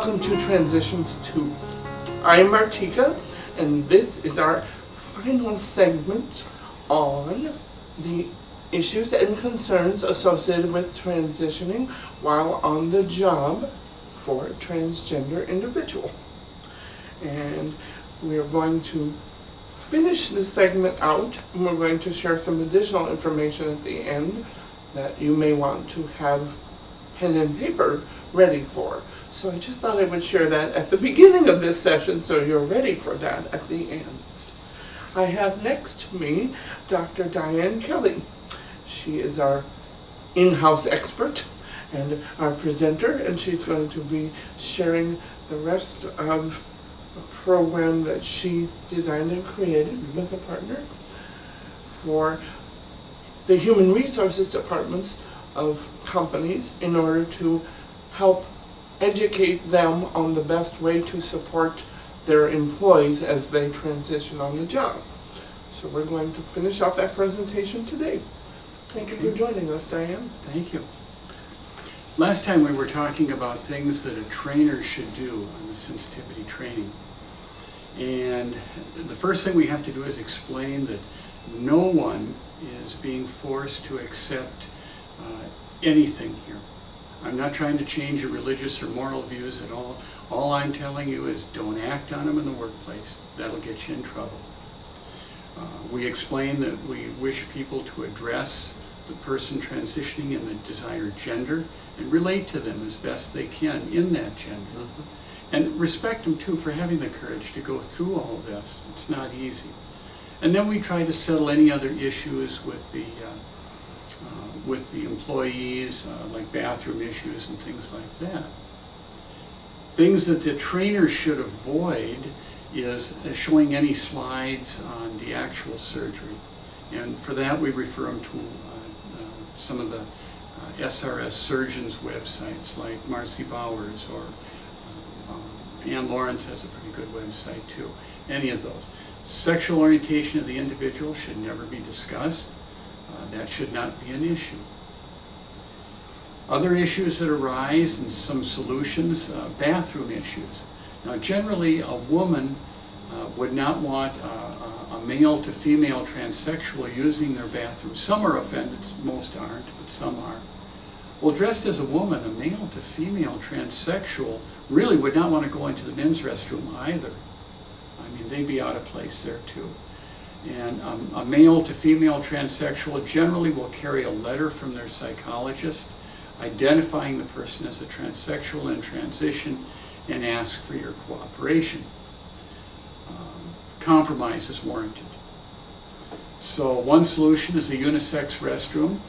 welcome to Transitions 2. I'm Martiqua, and this is our final segment on the issues and concerns associated with transitioning while on the job for a transgender individual. And we are going to finish this segment out, and we're going to share some additional information at the end that you may want to have pen and paper ready for. So I just thought I would share that at the beginning of this session so you're ready for that at the end. I have next to me Dr. Diane Kelly. She is our in-house expert and our presenter, and she's going to be sharing the rest of a program that she designed and created with a partner for the human resources departments of companies in order to help educate them on the best way to support their employees as they transition on the job. So we're going to finish up that presentation today. Thank you for joining us, Diane. Thank you. Last time we were talking about things that a trainer should do on the sensitivity training. And the first thing we have to do is explain that no one is being forced to accept anything here. I'm not trying to change your religious or moral views at all. All I'm telling you is don't act on them in the workplace. That'll get you in trouble. We explain that we wish people to address the person transitioning in the desired gender and relate to them as best they can in that gender. And respect them too for having the courage to go through all of this. It's not easy. And then we try to settle any other issues with the employees, like bathroom issues and things like that. Things that the trainer should avoid is showing any slides on the actual surgery. And for that we refer them to some of the SRS surgeons' websites like Marcy Bowers, or Ann Lawrence has a pretty good website too. Any of those. Sexual orientation of the individual should never be discussed. That should not be an issue. Other issues that arise and some solutions, bathroom issues. Now generally a woman would not want a male to female transsexual using their bathroom. Some are offended, most aren't, but some are. Well, dressed as a woman, a male to female transsexual really would not want to go into the men's restroom either. I mean, they'd be out of place there too. And a male to female transsexual generally will carry a letter from their psychologist identifying the person as a transsexual in transition and ask for your cooperation. Compromise is warranted. So one solution is a unisex restroom.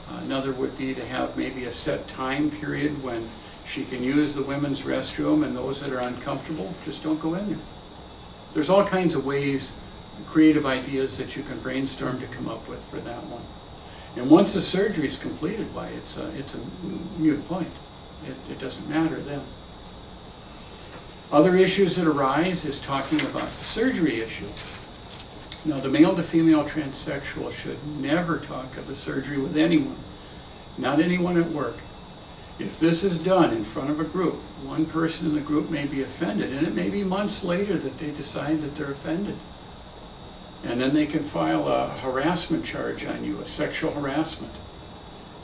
Another would be to have maybe a set time period when she can use the women's restroom, and those that are uncomfortable just don't go in there. There's all kinds of ways, creative ideas that you can brainstorm to come up with for that one. And once the surgery is completed, why, it's a moot point. It doesn't matter then. Other issues that arise is talking about the surgery issue. Now, the male to female transsexual should never talk of the surgery with anyone, not anyone at work. If this is done in front of a group, one person in the group may be offended, and it may be months later that they decide that they're offended. And then they can file a harassment charge on you, a sexual harassment,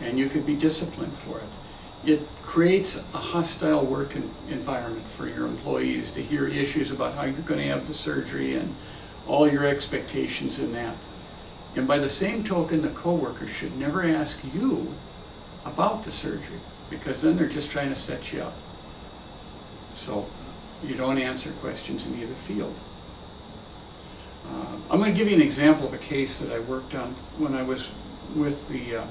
and you could be disciplined for it. It creates a hostile work environment for your employees to hear issues about how you're going to have the surgery and all your expectations in that. And by the same token, the coworkers should never ask you about the surgery, because then they're just trying to set you up. So you don't answer questions in either field. I'm going to give you an example of a case that I worked on when I was with the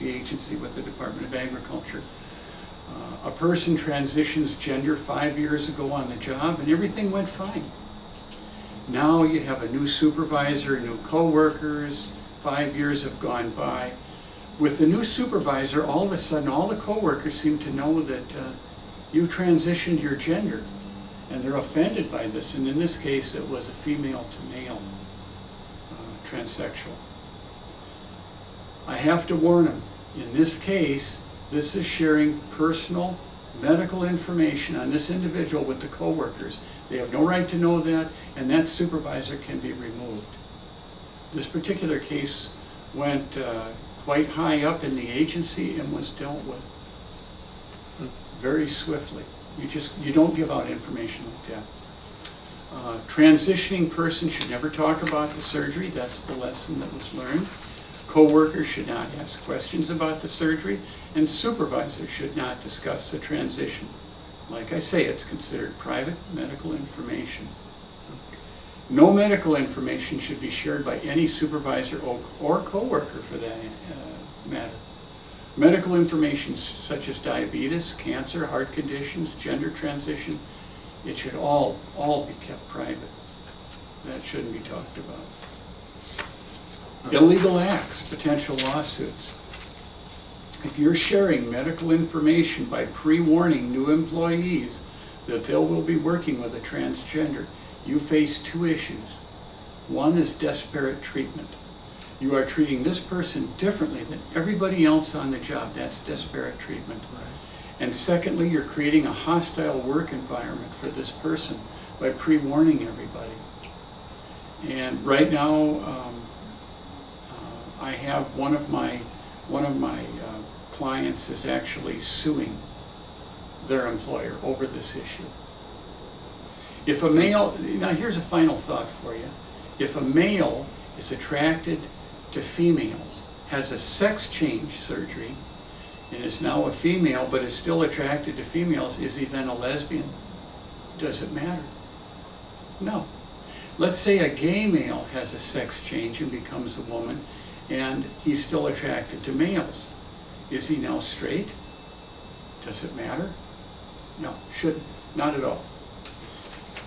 agency, with the Department of Agriculture. A person transitions gender 5 years ago on the job, and everything went fine. Now you have a new supervisor, new co-workers, 5 years have gone by. With the new supervisor, all of a sudden all the co-workers seem to know that you transitioned your gender, and they're offended by this. And in this case, it was a female to male transsexual. I have to warn them, in this case, this is sharing personal medical information on this individual with the coworkers. They have no right to know that, and that supervisor can be removed. This particular case went quite high up in the agency and was dealt with very swiftly. You don't give out information like that. Transitioning person should never talk about the surgery. That's the lesson that was learned. Co-workers should not ask questions about the surgery, and supervisors should not discuss the transition. Like I say, it's considered private medical information. No medical information should be shared by any supervisor or co-worker for that matter. Medical information such as diabetes, cancer, heart conditions, gender transition, it should all be kept private. That shouldn't be talked about. Illegal acts, potential lawsuits. If you're sharing medical information by pre-warning new employees that they will be working with a transgender, you face two issues. One is disparate treatment. You are treating this person differently than everybody else on the job. That's disparate treatment. And secondly, you're creating a hostile work environment for this person by pre-warning everybody. And right now, I have one of my clients is actually suing their employer over this issue. If a male, now here's a final thought for you. If a male is attracted to females, has a sex change surgery, and is now a female but is still attracted to females, is he then a lesbian? Does it matter? No. Let's say a gay male has a sex change and becomes a woman, and he's still attracted to males. Is he now straight? Does it matter? No, shouldn't, not at all.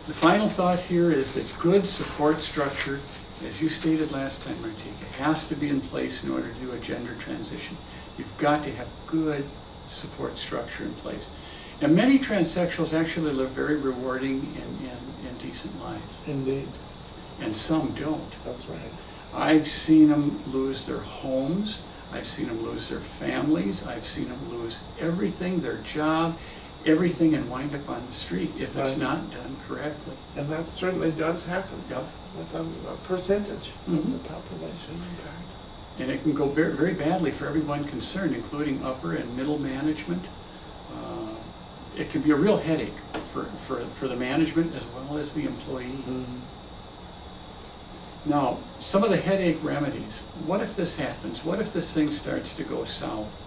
The final thought here is that good support structure, as you stated last time, Martiqua, has to be in place in order to do a gender transition. You've got to have good support structure in place. And many transsexuals actually live very rewarding and decent lives. Indeed. And some don't. That's right. I've seen them lose their homes. I've seen them lose their families. I've seen them lose everything, their job, everything, and wind up on the street if it's not done correctly. And that certainly does happen. Yep. With a percentage of the population, in fact. And it can go very, very badly for everyone concerned, including upper and middle management. It can be a real headache for the management as well as the employee. Now, some of the headache remedies. What if this happens? What if this thing starts to go south?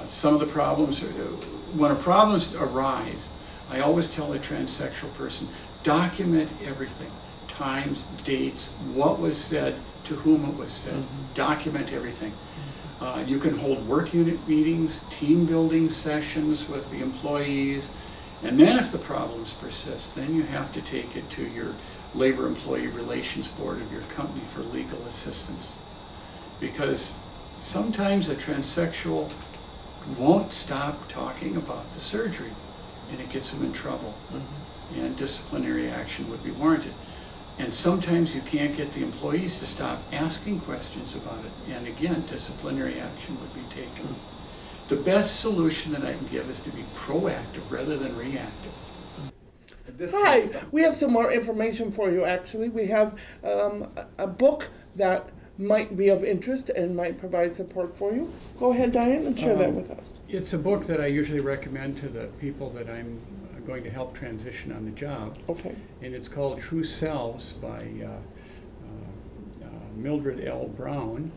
Some of the problems, when problems arise, I always tell a transsexual person, document everything. Times, dates, what was said, to whom it was said. Document everything. You can hold work unit meetings, team building sessions with the employees, and then if the problems persist, then you have to take it to your Labor Employee Relations Board of your company for legal assistance. Because sometimes a transsexual won't stop talking about the surgery, and it gets them in trouble, and disciplinary action would be warranted. And sometimes you can't get the employees to stop asking questions about it. And again, disciplinary action would be taken. The best solution that I can give is to be proactive rather than reactive. Hi, we have some more information for you actually. We have a book that might be of interest and might provide support for you. Go ahead, Diane, and share that with us. It's a book that I usually recommend to the people that I'm going to help transition on the job. Okay. And it's called True Selves by Mildred L. Brown.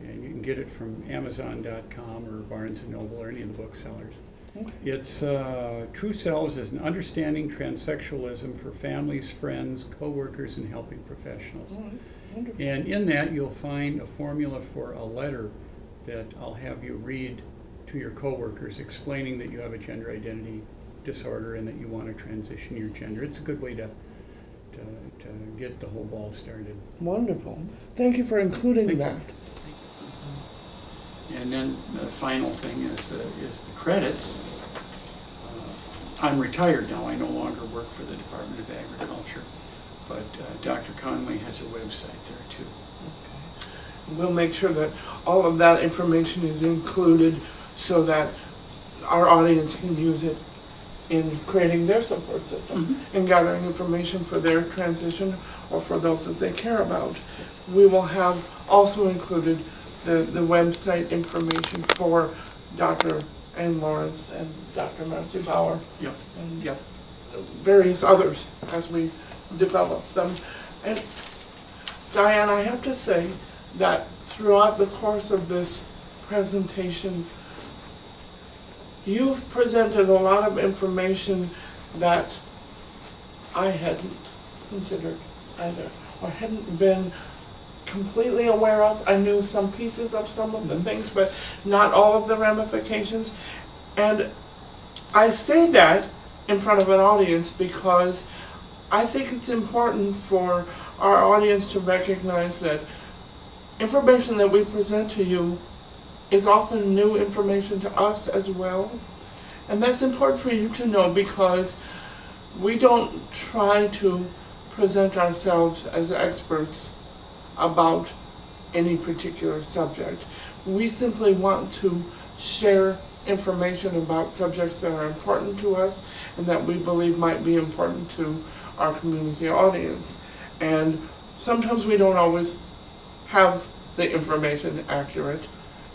And you can get it from Amazon.com or Barnes & Noble or any of the booksellers. Okay. It's True Selves is an understanding transsexualism for families, friends, co-workers, and helping professionals. Wonderful. And in that you'll find a formula for a letter that I'll have you read to your co-workers explaining that you have a gender identity disorder and that you want to transition your gender. It's a good way to get the whole ball started. Wonderful. Thank you for including that. And then the final thing is the credits. I'm retired now. I no longer work for the Department of Agriculture, but Dr. Conway has a website there too. Okay. We'll make sure that all of that information is included so that our audience can use it in creating their support system, in gathering information for their transition or for those that they care about. We will have also included the website information for Dr. Ann Lawrence and Dr. Marcy Bauer and various others as we develop them. And Diane, I have to say that throughout the course of this presentation, you've presented a lot of information that I hadn't considered either, or hadn't been completely aware of. I knew some pieces of some of the things, but not all of the ramifications. And I say that in front of an audience because I think it's important for our audience to recognize that information that we present to you is often new information to us as well. And that's important for you to know because we don't try to present ourselves as experts about any particular subject. We simply want to share information about subjects that are important to us and that we believe might be important to our community audience. And sometimes we don't always have the information accurate,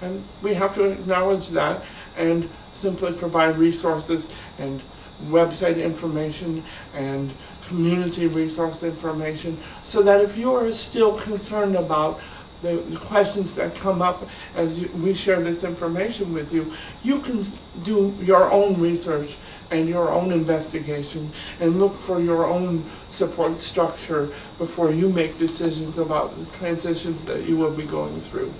and we have to acknowledge that and simply provide resources and website information and community resource information so that if you are still concerned about the questions that come up as we share this information with you, you can do your own research and your own investigation and look for your own support structure before you make decisions about the transitions that you will be going through.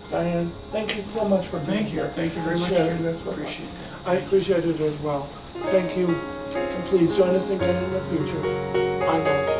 Diane, thank you so much for being here. Thank you very much. Sharing this with us. I appreciate it as well. Thank you. And please join us again in the future. Bye now.